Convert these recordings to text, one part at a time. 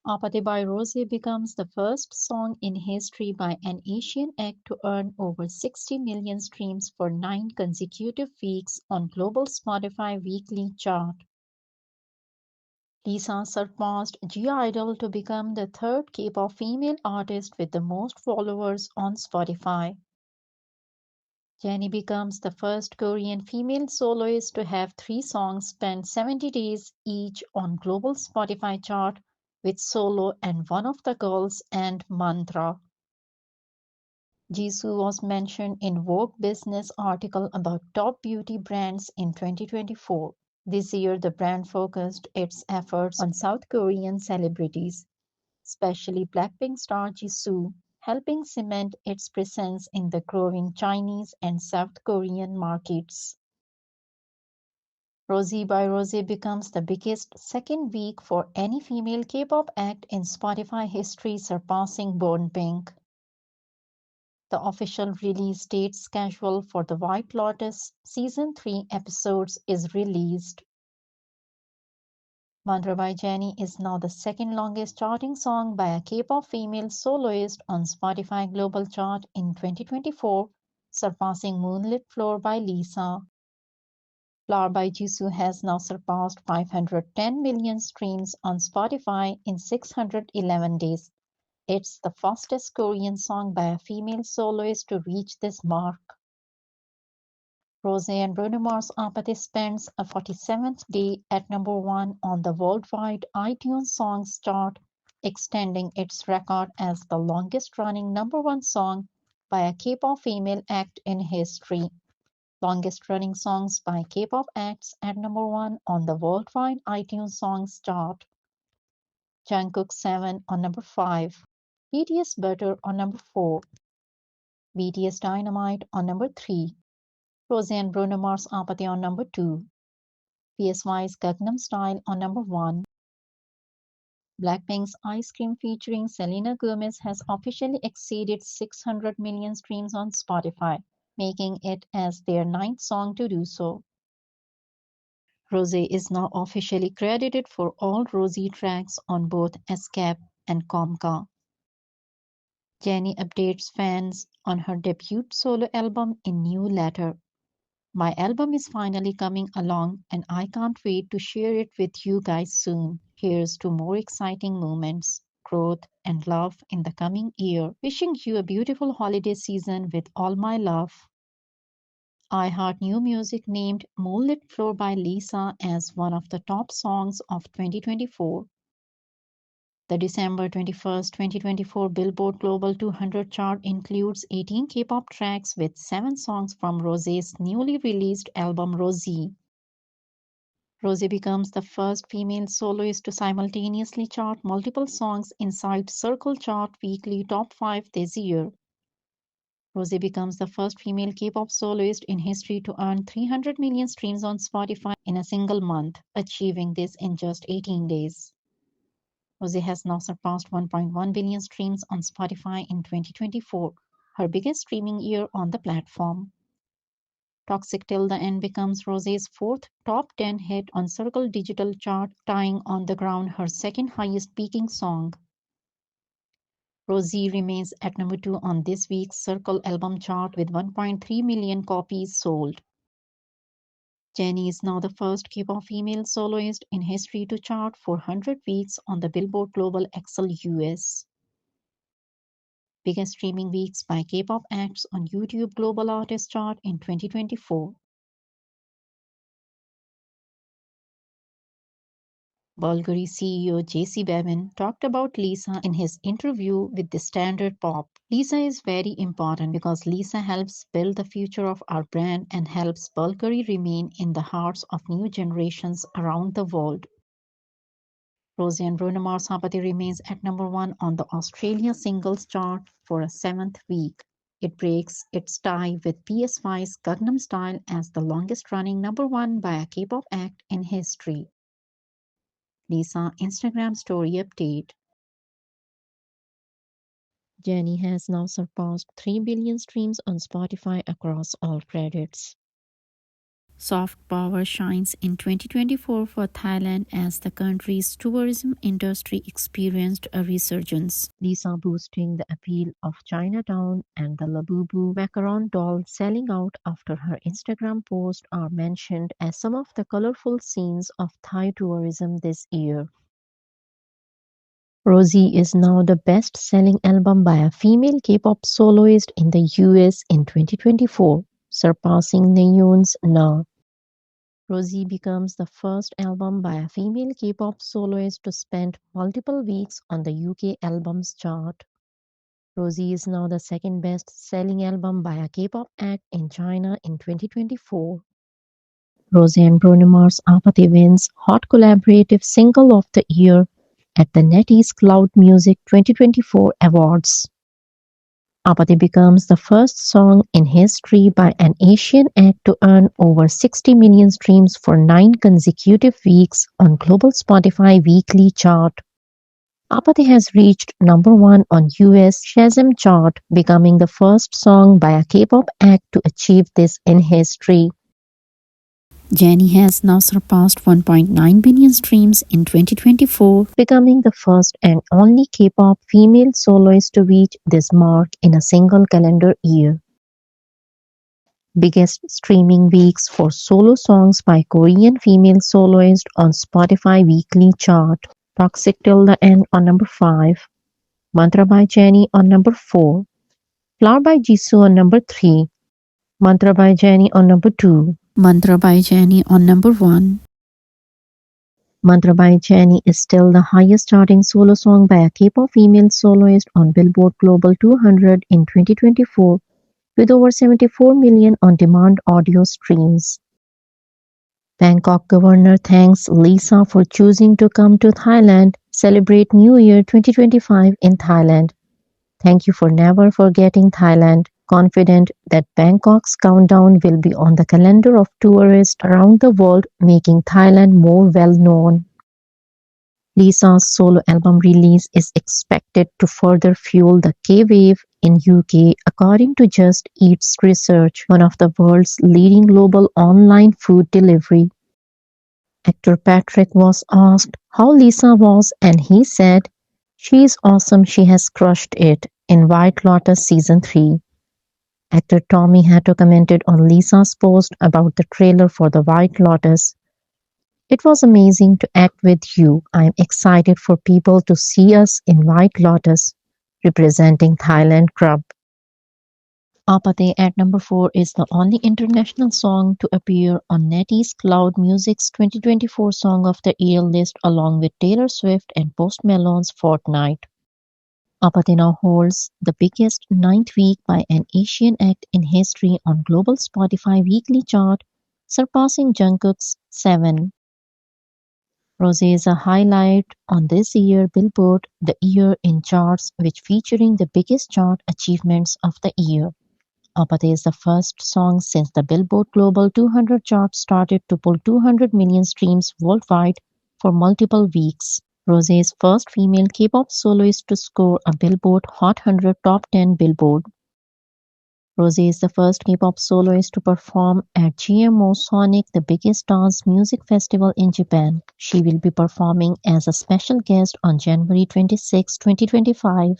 APT by Rosé becomes the first song in history by an Asian act to earn over 60 million streams for 9 consecutive weeks on global Spotify weekly chart. Lisa surpassed G-Idol to become the third K-pop female artist with the most followers on Spotify. Jennie becomes the first Korean female soloist to have 3 songs spend 70 days each on global Spotify chart with Solo and One of the Girls and Mantra. Jisoo was mentioned in Vogue Business article about top beauty brands in 2024. This year, the brand focused its efforts on South Korean celebrities, especially Blackpink star Jisoo, helping cement its presence in the growing Chinese and South Korean markets. Rosie by Rosé becomes the biggest second week for any female K-pop act in Spotify history, surpassing Born Pink. The official release date schedule for The White Lotus Season 3 episodes is released. Mantra by Jennie is now the second longest charting song by a K-pop female soloist on Spotify Global Chart in 2024, surpassing Moonlit Floor by Lisa. Flower by Jisoo has now surpassed 510 million streams on Spotify in 611 days. It's the fastest Korean song by a female soloist to reach this mark. Rosé and Bruno Mars APT spends a 47th day at number 1 on the worldwide iTunes Songs chart, extending its record as the longest-running number 1 song by a K-pop female act in history. Longest-running songs by K-pop acts at number 1 on the worldwide iTunes Songs chart. Jungkook 7 on number 5. BTS Butter on number 4. BTS Dynamite on number 3. Rosé and Bruno Mars Apathy on number 2. PSY's Gangnam Style on number 1. Blackpink's Ice Cream featuring Selena Gomez has officially exceeded 600 million streams on Spotify, making it as their 9th song to do so. Rosé is now officially credited for all Rosie tracks on both Escape and Comca. Jennie updates fans on her debut solo album in new letter. My album is finally coming along and I can't wait to share it with you guys soon. Here's to more exciting moments, growth, and love in the coming year. Wishing you a beautiful holiday season with all my love. iHeart New Music named Moonlit Floor by Lisa as one of the top songs of 2024. The December 21st, 2024 Billboard Global 200 chart includes 18 K-pop tracks with 7 songs from Rosé's newly released album Rosie. Rosé becomes the first female soloist to simultaneously chart multiple songs inside Circle Chart Weekly Top 5 this year. Rosé becomes the first female K-pop soloist in history to earn 300 million streams on Spotify in a single month, achieving this in just 18 days. Rosé has now surpassed 1.1 billion streams on Spotify in 2024, her biggest streaming year on the platform. Toxic Till the End becomes Rosé's 4th top 10 hit on Circle Digital chart, tying On the Ground her second highest peaking song. Rosie remains at number 2 on this week's Circle album chart with 1.3 million copies sold. Jennie is now the first K-pop female soloist in history to chart for 100 weeks on the Billboard Global Excel US. Biggest streaming weeks by K-pop acts on YouTube Global Artist Chart in 2024. Bulgari CEO JC Bevin talked about Lisa in his interview with the Standard Pop. Lisa is very important because Lisa helps build the future of our brand and helps Bulgari remain in the hearts of new generations around the world. Rosé and Bruno Mars Apathy remains at number 1 on the Australia singles chart for a 7th week. It breaks its tie with PSY's Gangnam Style as the longest-running number 1 by a K-pop act in history. Lisa Instagram story update. Jennie has now surpassed 3 billion streams on Spotify across all credits. Soft power shines in 2024 for Thailand as the country's tourism industry experienced a resurgence. Lisa boosting the appeal of Chinatown and the Labubu macaron doll selling out after her Instagram post are mentioned as some of the colorful scenes of Thai tourism this year. Rosie is now the best-selling album by a female K-pop soloist in the US in 2024, surpassing Nayeon's Na. Rosie becomes the first album by a female K-pop soloist to spend multiple weeks on the UK Albums Chart. Rosie is now the second best-selling album by a K-pop act in China in 2024. Rosé and Bruno Mars APT wins Hot Collaborative Single of the Year at the NetEase Cloud Music 2024 Awards. APT becomes the first song in history by an Asian act to earn over 60 million streams for 9 consecutive weeks on global Spotify weekly chart. APT has reached number 1 on US Shazam chart, becoming the first song by a K-pop act to achieve this in history. Jennie has now surpassed 1.9 billion streams in 2024, becoming the first and only K-pop female soloist to reach this mark in a single calendar year. Biggest streaming weeks for solo songs by Korean female soloist on Spotify weekly chart. Toxic Till the End on number 5, Mantra by Jennie on number 4, Flower by Jisoo on number 3, Mantra by Jennie on number 2, Mantra by Jennie on number 1. Mantra by Jennie is still the highest charting solo song by a K-pop female soloist on Billboard Global 200 in 2024, with over 74 million on-demand audio streams. Bangkok Governor thanks Lisa for choosing to come to Thailand, celebrate New Year 2025 in Thailand. Thank you for never forgetting Thailand. Confident that Bangkok's countdown will be on the calendar of tourists around the world, making Thailand more well-known. Lisa's solo album release is expected to further fuel the K-wave in UK, according to Just Eat's research, one of the world's leading global online food delivery. Actor Patrick was asked how Lisa was, and he said, "She's awesome, she has crushed it" in White Lotus Season 3. Actor Tommy Hatto commented on Lisa's post about the trailer for The White Lotus. "It was amazing to act with you. I am excited for people to see us in White Lotus, representing Thailand Club." Apate at number 4 is the only international song to appear on NetEase Cloud Music's 2024 Song of the Year list along with Taylor Swift and Post Malone's Fortnite. Apate now holds the biggest ninth week by an Asian act in history on global Spotify weekly chart, surpassing Jungkook's 7. Rosé is a highlight on this year Billboard The Year in charts, which featuring the biggest chart achievements of the year. Apate is the first song since the Billboard Global 200 chart started to pull 200 million streams worldwide for multiple weeks. Rosé's first female K-pop soloist to score a Billboard Hot 100 Top 10 Billboard. Rosé is the first K-pop soloist to perform at GMO Sonic, the biggest dance music festival in Japan. She will be performing as a special guest on January 26, 2025.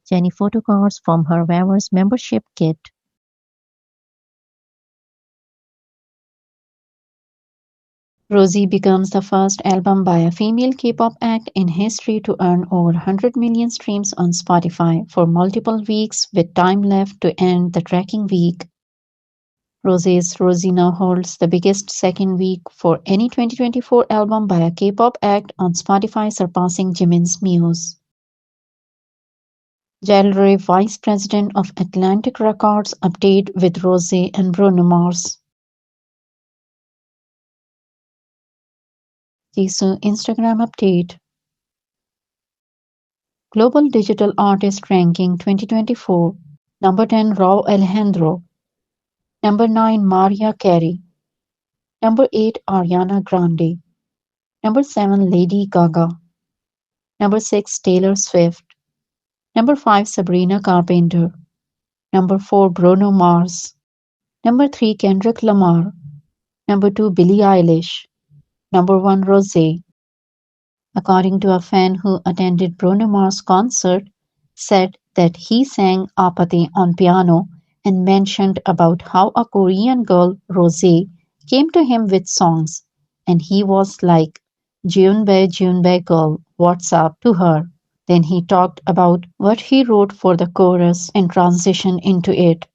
Jennie photocards from her Weavers membership kit. Rosie becomes the first album by a female K-pop act in history to earn over 100 million streams on Spotify for multiple weeks with time left to end the tracking week. Rosé's Rosie now holds the biggest second week for any 2024 album by a K-pop act on Spotify, surpassing Jimin's Muse. Del Rey, Vice President of Atlantic Records, update with Rosé and Bruno Mars. Jisoo Instagram update. Global Digital Artist Ranking 2024. Number 10 Rauw Alejandro. Number 9 Mariah Carey. Number 8 Ariana Grande. Number 7 Lady Gaga. Number 6 Taylor Swift. Number 5 Sabrina Carpenter. Number 4 Bruno Mars. Number 3, Kendrick Lamar. Number 2, Billie Eilish. Number 1, Rosé. According to a fan who attended Bruno Mars' concert, said that he sang APT on piano and mentioned about how a Korean girl, Rosé, came to him with songs, and he was like, Junbae girl, what's up to her? Then he talked about what he wrote for the chorus and transition into it.